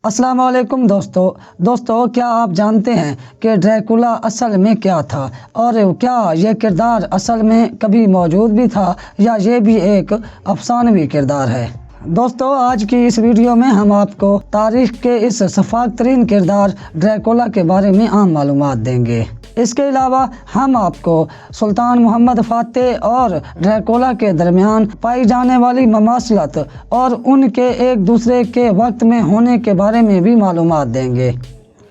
السلام علیکم دوستو کیا آپ جانتے ہیں کہ ڈریکولا اصل میں کیا تھا اور کیا یہ کردار اصل میں کبھی موجود بھی تھا یا یہ بھی ایک افسانوی کردار ہے؟ دوستو آج کی اس ویڈیو میں ہم آپ کو تاریخ کے اس شفاق ترین کردار ڈریکولا کے بارے میں عام معلومات دیں گے۔ اس کے علاوہ ہم آپ کو سلطان محمد فاتح اور ڈریکولا کے درمیان پائی جانے والی مماثلت اور ان کے ایک دوسرے کے وقت میں ہونے کے بارے میں بھی معلومات دیں گے،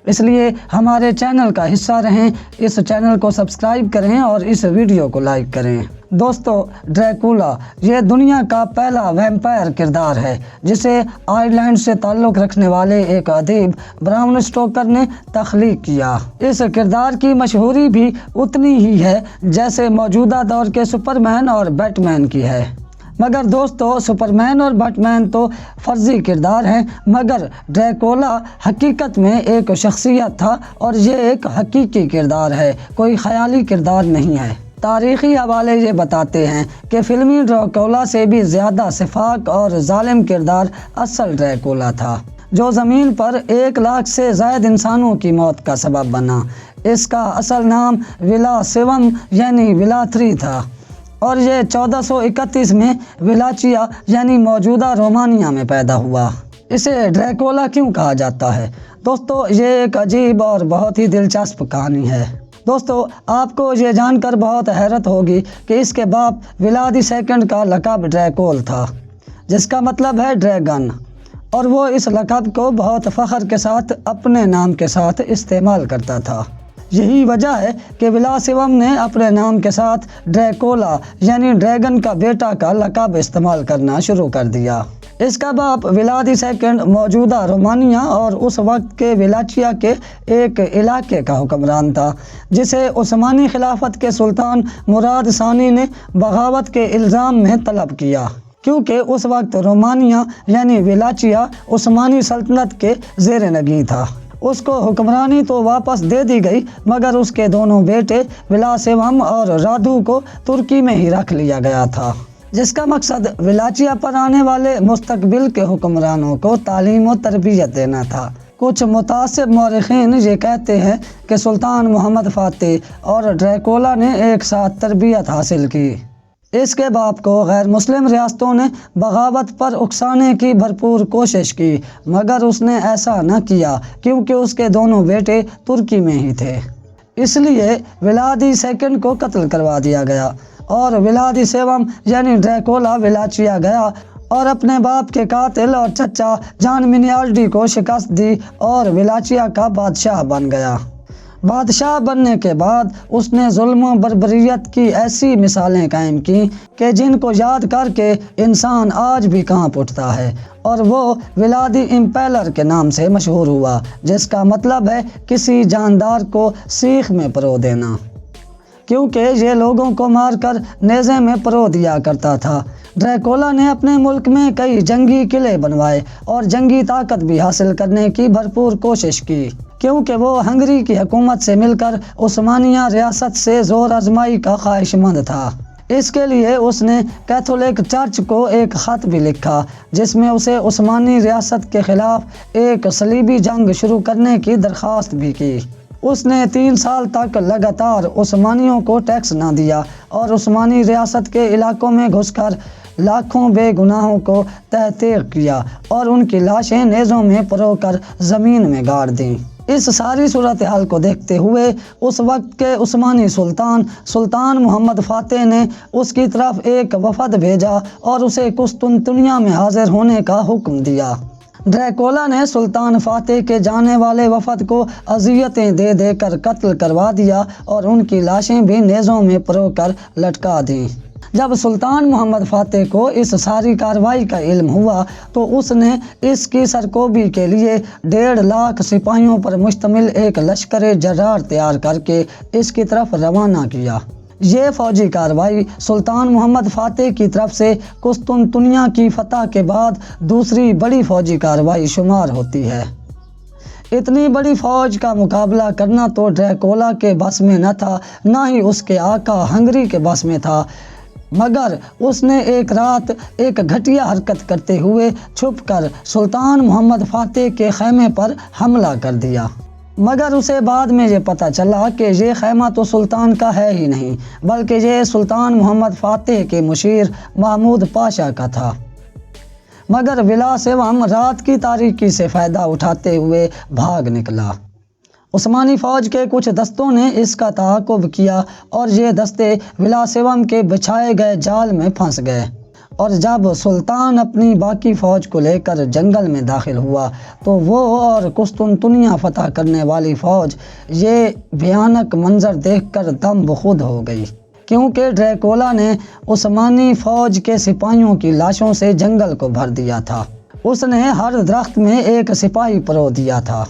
اس لیے ہمارے چینل کا حصہ رہیں، اس چینل کو سبسکرائب کریں اور اس ویڈیو کو لائک کریں۔ دوستو ڈریکولا یہ دنیا کا پہلا ویمپائر کردار ہے جسے آئرلینڈ سے تعلق رکھنے والے ایک ادیب برام سٹوکر نے تخلیق کیا۔ اس کردار کی مشہوری بھی اتنی ہی ہے جیسے موجودہ دور کے سپرمین اور بیٹ مین کی ہے، مگر دوستو سپرمین اور بیٹ مین تو فرضی کردار ہیں، مگر ڈریکولا حقیقت میں ایک شخصیت تھا اور یہ ایک حقیقی کردار ہے، کوئی خیالی کردار نہیں ہے۔ تاریخی حوالے یہ بتاتے ہیں کہ فلمی ڈریکولا سے بھی زیادہ شفاق اور ظالم کردار اصل ڈریکولا تھا، جو زمین پر 1,00,000 سے زائد انسانوں کی موت کا سبب بنا۔ اس کا اصل نام ولا سیوم یعنی ولا3 تھا اور یہ 1431 میں ولاچیا یعنی موجودہ رومانیہ میں پیدا ہوا۔ اسے ڈریکولا کیوں کہا جاتا ہے؟ دوستو یہ ایک عجیب اور بہت ہی دلچسپ کہانی ہے۔ دوستو آپ کو یہ جان کر بہت حیرت ہوگی کہ اس کے باپ ولاد II کا لقب ڈریکول تھا، جس کا مطلب ہے ڈریگن، اور وہ اس لقب کو بہت فخر کے ساتھ اپنے نام کے ساتھ استعمال کرتا تھا۔ یہی وجہ ہے کہ ولا سیوم نے اپنے نام کے ساتھ ڈریکولا یعنی ڈریگن کا بیٹا کا لقب استعمال کرنا شروع کر دیا۔ اس کا باپ ولاد II موجودہ رومانیہ اور اس وقت کے ولاچیا کے ایک علاقے کا حکمران تھا، جسے عثمانی خلافت کے سلطان مراد ثانی نے بغاوت کے الزام میں طلب کیا، کیونکہ اس وقت رومانیہ یعنی ولاچیا عثمانی سلطنت کے زیر نگین تھا۔ اس کو حکمرانی تو واپس دے دی گئی، مگر اس کے دونوں بیٹے ولا سیوم اور رادو کو ترکی میں ہی رکھ لیا گیا تھا، جس کا مقصد ولاچیا پر آنے والے مستقبل کے حکمرانوں کو تعلیم و تربیت دینا تھا۔ کچھ متعصب مورخین یہ کہتے ہیں کہ سلطان محمد فاتح اور ڈریکولا نے ایک ساتھ تربیت حاصل کی۔ اس کے باپ کو غیر مسلم ریاستوں نے بغاوت پر اکسانے کی بھرپور کوشش کی، مگر اس نے ایسا نہ کیا کیونکہ اس کے دونوں بیٹے ترکی میں ہی تھے، اس لیے ولاد II کو قتل کروا دیا گیا اور ولاد سیوم یعنی ڈریکولا ولاچیا گیا اور اپنے باپ کے قاتل اور چچا جان منیالڈی کو شکست دی اور ولاچیا کا بادشاہ بن گیا۔ بادشاہ بننے کے بعد اس نے ظلم و بربریت کی ایسی مثالیں قائم کی کہ جن کو یاد کر کے انسان آج بھی کانپ اٹھتا ہے، اور وہ ولادی امپیلر کے نام سے مشہور ہوا، جس کا مطلب ہے کسی جاندار کو سیخ میں پرو دینا، کیونکہ یہ لوگوں کو مار کر نیزے میں پرو دیا کرتا تھا۔ ڈریکولا نے اپنے ملک میں کئی جنگی قلعے بنوائے اور جنگی طاقت بھی حاصل کرنے کی بھرپور کوشش کی، کیونکہ وہ ہنگری کی حکومت سے مل کر عثمانیہ ریاست سے زور آزمائی کا خواہش مند تھا۔ اس کے لیے اس نے کیتھولک چرچ کو ایک خط بھی لکھا، جس میں اسے عثمانی ریاست کے خلاف ایک صلیبی جنگ شروع کرنے کی درخواست بھی کی۔ اس نے 3 سال تک لگاتار عثمانیوں کو ٹیکس نہ دیا اور عثمانی ریاست کے علاقوں میں گھس کر لاکھوں بے گناہوں کو تحقیق کیا اور ان کی لاشیں نیزوں میں پرو کر زمین میں گاڑ دیں۔ اس ساری صورتحال کو دیکھتے ہوئے اس وقت کے عثمانی سلطان محمد فاتح نے اس کی طرف ایک وفد بھیجا اور اسے قسطنطنیہ میں حاضر ہونے کا حکم دیا۔ ڈریکولا نے سلطان فاتح کے جانے والے وفد کو اذیتیں دے دے کر قتل کروا دیا اور ان کی لاشیں بھی نیزوں میں پرو کر لٹکا دیں۔ جب سلطان محمد فاتح کو اس ساری کارروائی کا علم ہوا تو اس نے اس کی سرکوبی کے لیے 1,50,000 سپاہیوں پر مشتمل ایک لشکر جرار تیار کر کے اس کی طرف روانہ کیا۔ یہ فوجی کارروائی سلطان محمد فاتح کی طرف سے قسطنطنیہ کی فتح کے بعد دوسری بڑی فوجی کارروائی شمار ہوتی ہے۔ اتنی بڑی فوج کا مقابلہ کرنا تو ڈریکولا کے بس میں نہ تھا، نہ ہی اس کے آقا ہنگری کے بس میں تھا۔ مگر اس نے ایک رات ایک گھٹیا حرکت کرتے ہوئے چھپ کر سلطان محمد فاتح کے خیمے پر حملہ کر دیا، مگر اسے بعد میں یہ پتہ چلا کہ یہ خیمہ تو سلطان کا ہے ہی نہیں، بلکہ یہ سلطان محمد فاتح کے مشیر محمود پاشا کا تھا۔ مگر ولاسوم رات کی تاریکی سے فائدہ اٹھاتے ہوئے بھاگ نکلا۔ عثمانی فوج کے کچھ دستوں نے اس کا تعاقب کیا اور یہ دستے ولاسوم کے بچھائے گئے جال میں پھنس گئے، اور جب سلطان اپنی باقی فوج کو لے کر جنگل میں داخل ہوا تو وہ اور قسطنطنیہ فتح کرنے والی فوج یہ بھیانک منظر دیکھ کر دم بخود ہو گئی، کیونکہ ڈریکولا نے عثمانی فوج کے سپاہیوں کی لاشوں سے جنگل کو بھر دیا تھا۔ اس نے ہر درخت میں ایک سپاہی پرو دیا تھا۔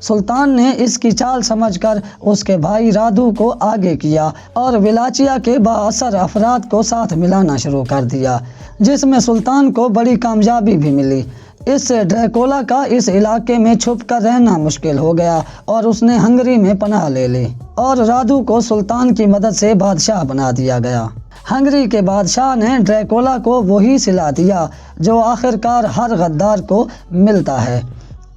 سلطان نے اس کی چال سمجھ کر اس کے بھائی رادو کو آگے کیا اور ولاچیا کے بااثر افراد کو ساتھ ملانا شروع کر دیا، جس میں سلطان کو بڑی کامیابی بھی ملی۔ اس سے ڈریکولا کا اس علاقے میں چھپ کر رہنا مشکل ہو گیا اور اس نے ہنگری میں پناہ لے لی، اور رادو کو سلطان کی مدد سے بادشاہ بنا دیا گیا۔ ہنگری کے بادشاہ نے ڈریکولا کو وہی صلاح دیا جو آخرکار ہر غدار کو ملتا ہے،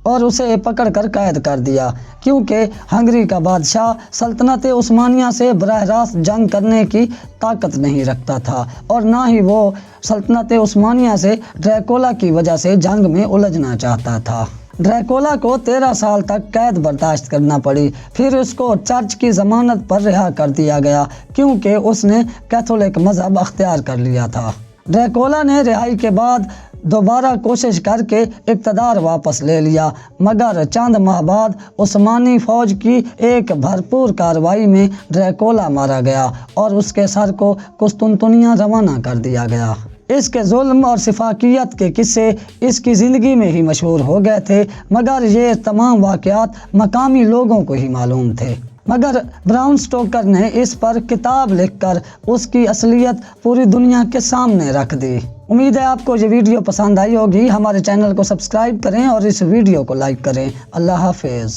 اور اسے پکڑ کر قید کر دیا، کیونکہ ہنگری کا بادشاہ سلطنت عثمانیہ سے براہ راست جنگ کرنے کی طاقت نہیں رکھتا تھا، اور نہ ہی وہ سلطنت عثمانیہ سے ڈریکولا کی وجہ سے جنگ میں الجھنا چاہتا تھا۔ ڈریکولا کو 13 سال تک قید برداشت کرنا پڑی، پھر اس کو چرچ کی ضمانت پر رہا کر دیا گیا، کیونکہ اس نے کیتھولک مذہب اختیار کر لیا تھا۔ ڈریکولا نے رہائی کے بعد دوبارہ کوشش کر کے اقتدار واپس لے لیا، مگر چند ماہ بعد عثمانی فوج کی ایک بھرپور کارروائی میں ڈریکولا مارا گیا اور اس کے سر کو قسطنطنیہ روانہ کر دیا گیا۔ اس کے ظلم اور سفاکیت کے قصے اس کی زندگی میں ہی مشہور ہو گئے تھے، مگر یہ تمام واقعات مقامی لوگوں کو ہی معلوم تھے۔ مگر براؤن سٹوکر نے اس پر کتاب لکھ کر اس کی اصلیت پوری دنیا کے سامنے رکھ دی۔ امید ہے آپ کو یہ ویڈیو پسند آئی ہوگی۔ ہمارے چینل کو سبسکرائب کریں اور اس ویڈیو کو لائک کریں۔ اللہ حافظ۔